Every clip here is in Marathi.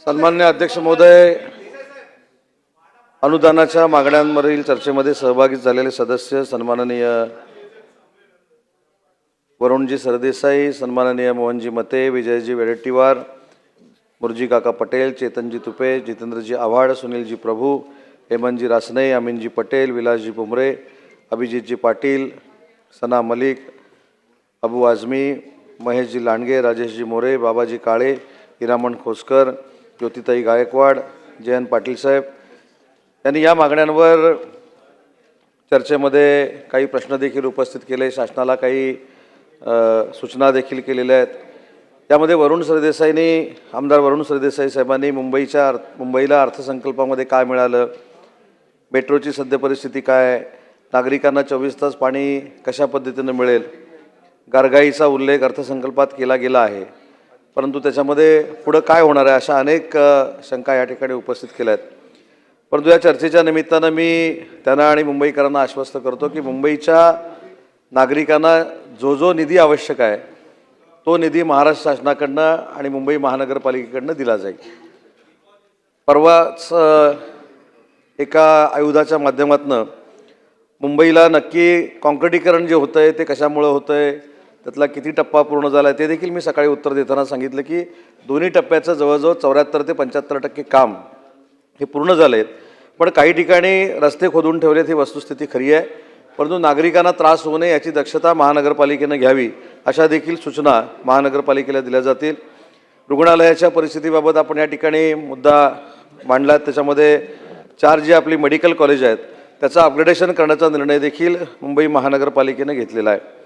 सन्माननीय अध्यक्ष महोदय, अनुदानाच्या मागण्यांवरील चर्चेमध्ये सहभागी झालेले सदस्य सन्माननीय वरुणजी सरदेसाई, सन्माननीय मोहनजी मते, विजयजी वेडेट्टीवार, मुरजी काका पटेल, चेतनजी तुपे, जितेंद्रजी आव्हाड, सुनीलजी प्रभू, हेमंतजी रासने, अमीनजी पटेल, विलासजी भुमरे, अभिजितजी पाटील, सना मलिक, अबू आझमी, महेशजी लांडगे, राजेशजी मोरे, बाबाजी काळे, हिरामण खोसकर, ज्योतिताई गायकवाड, जयंत पाटील साहेब यांनी या मागण्यांवर चर्चेमध्ये काही प्रश्न देखील उपस्थित केले, शासनाला काही सूचना देखील केलेल्या आहेत। त्यामध्ये वरुण सरदेसाईंनी, आमदार वरुण सरदेसाई साहेबांनी मुंबईला अर्थसंकल्पामध्ये काय मिळालं, मेट्रोची सद्य परिस्थिती काय, नागरिकांना 24 तास पाणी कशा पद्धतीने मिळेल, गारगाईचा उल्लेख अर्थसंकल्पात केला गेला आहे, परंतु त्याच्यामध्ये पुढे काय होणार आहे अशा अनेक शंका या ठिकाणी उपस्थित केल्या आहेत। परंतु या चर्चेच्या निमित्तानं मी त्यांना आणि मुंबईकरांना आश्वस्त करतो की मुंबईच्या नागरिकांना जो निधी आवश्यक आहे तो निधी महाराष्ट्र शासनाकडनं आणि मुंबई महानगरपालिकेकडनं दिला जाईल। परवाच एका आयुधाच्या माध्यमातून मुंबईला नक्की कॉन्क्रिटीकरण जे होतं आहे ते कशामुळे होतं आहे, त्यातला किती टप्पा पूर्ण झाला आहे ते देखील मी सकाळी उत्तर देताना सांगितलं की दोन्ही टप्प्याचं जवळजवळ 74 ते 75% काम हे पूर्ण झाले आहेत, पण काही ठिकाणी रस्ते खोदून ठेवलेत, ही वस्तुस्थिती खरी आहे। परंतु नागरिकांना त्रास होऊ नये याची दक्षता महानगरपालिकेनं घ्यावी अशा देखील सूचना महानगरपालिकेला दिल्या जातील। रुग्णालयाच्या परिस्थितीबाबत आपण या ठिकाणी मुद्दा मांडला, त्याच्यामध्ये 4 जी आपली मेडिकल कॉलेज आहेत त्याचं अपग्रेडेशन करण्याचा निर्णय देखील मुंबई महानगरपालिकेनं घेतलेला आहे।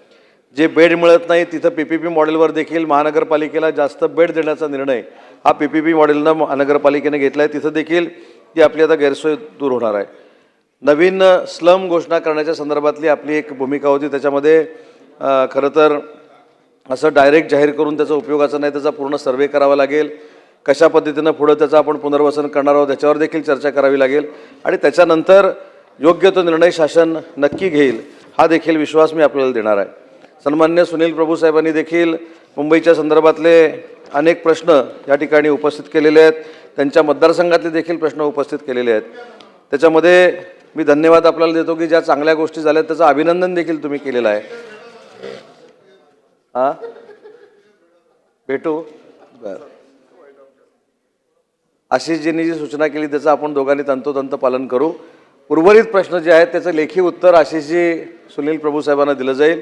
जे बेड मिळत नाही तिथं PPP मॉडेलवर देखील महानगरपालिकेला जास्त बेड देण्याचा निर्णय हा PPP मॉडेलनं महानगरपालिकेने घेतला आहे, तिथं देखील ती आपली आता गैरसोय दूर होणार आहे। नवीन स्लम घोषणा करण्याच्या संदर्भातली आपली एक भूमिका होती, त्याच्यामध्ये खरं तर असं डायरेक्ट जाहीर करून त्याचा उपयोगाचा नाही, त्याचा पूर्ण सर्वे करावा लागेल, कशा पद्धतीनं पुढं त्याचं आपण पुनर्वसन करणार आहोत त्याच्यावर देखील चर्चा करावी लागेल आणि त्याच्यानंतर योग्य तो निर्णय शासन नक्की घेईल हा देखील विश्वास मी आपल्याला देणार आहे। सन्मान्य सुनील प्रभू साहेबांनी देखील मुंबईच्या संदर्भातले अनेक प्रश्न या ठिकाणी उपस्थित केलेले आहेत, त्यांच्या मतदारसंघातले देखील प्रश्न उपस्थित केलेले आहेत। त्याच्यामध्ये मी धन्यवाद आपल्याला देतो की ज्या चांगल्या गोष्टी झाल्या त्याचं अभिनंदन देखील तुम्ही केलेलं आहे। भेटू आशिषजींनी जी सूचना केली त्याचं आपण दोघांनी तंतोतंत पालन करू। उर्वरित प्रश्न जे आहेत त्याचं लेखी उत्तर आशिषजी सुनील प्रभू साहेबांना दिलं जाईल।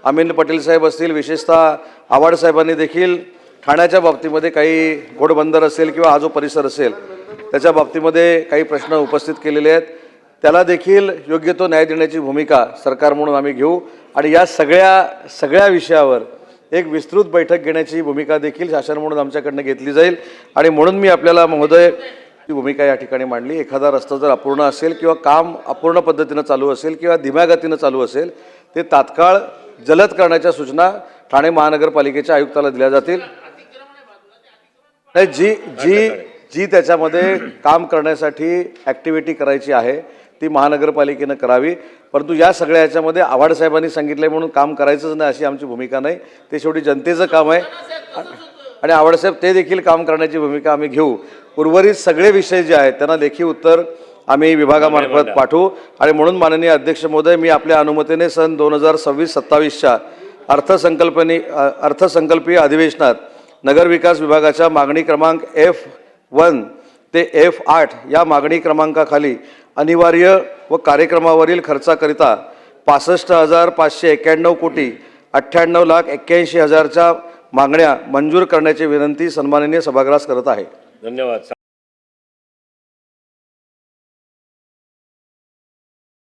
अमीन पटेल साहेब असतील, विशेषतः आव्हाड साहेबांनी देखील ठाण्याच्या बाबतीमध्ये काही घोडबंदर असेल किंवा हा जो परिसर असेल त्याच्या बाबतीमध्ये काही प्रश्न उपस्थित केलेले आहेत, त्याला देखील योग्य तो न्याय देण्याची भूमिका सरकार म्हणून आम्ही घेऊ आणि या सगळ्या विषयावर एक विस्तृत बैठक घेण्याची भूमिका देखील शासन म्हणून आमच्याकडनं घेतली जाईल। आणि म्हणून मी आपल्याला महोदय ती भूमिका या ठिकाणी मांडली। एखादा रस्ता जर अपूर्ण असेल किंवा काम अपूर्ण पद्धतीनं चालू असेल किंवा धीम्या गतीनं चालू असेल ते तात्काळ जलद करण्याच्या सूचना ठाणे महानगरपालिकेच्या आयुक्ताला दिल्या जातील। नाही, जी त्याच्यामध्ये काम करण्यासाठी ॲक्टिव्हिटी करायची आहे ती महानगरपालिकेनं करावी, परंतु या सगळ्या ह्याच्यामध्ये आव्हाड साहेबांनी सांगितलं म्हणून काम करायचंच नाही अशी आमची भूमिका नाही, ते शेवटी जनतेचं काम आहे आणि आव्हाड साहेब ते देखील काम करण्याची भूमिका आम्ही घेऊ। उर्वरित सगळे विषय जे आहेत त्यांना लेखी उत्तर आम्ही विभागामार्फत पाठवू आणि म्हणून माननीय अध्यक्ष महोदय मी आपल्या अनुमतीने सन 2026-27च्या अर्थसंकल्पीय अधिवेशनात नगरविकास विभागाच्या मागणी क्रमांक F1 ते F8 या मागणी क्रमांकाखाली अनिवार्य व कार्यक्रमावरील खर्चाकरिता 65,591 कोटी 98,81,000च्या मागण्या मंजूर करण्याची विनंती सन्माननीय सभागृहास करत आहे। धन्यवाद।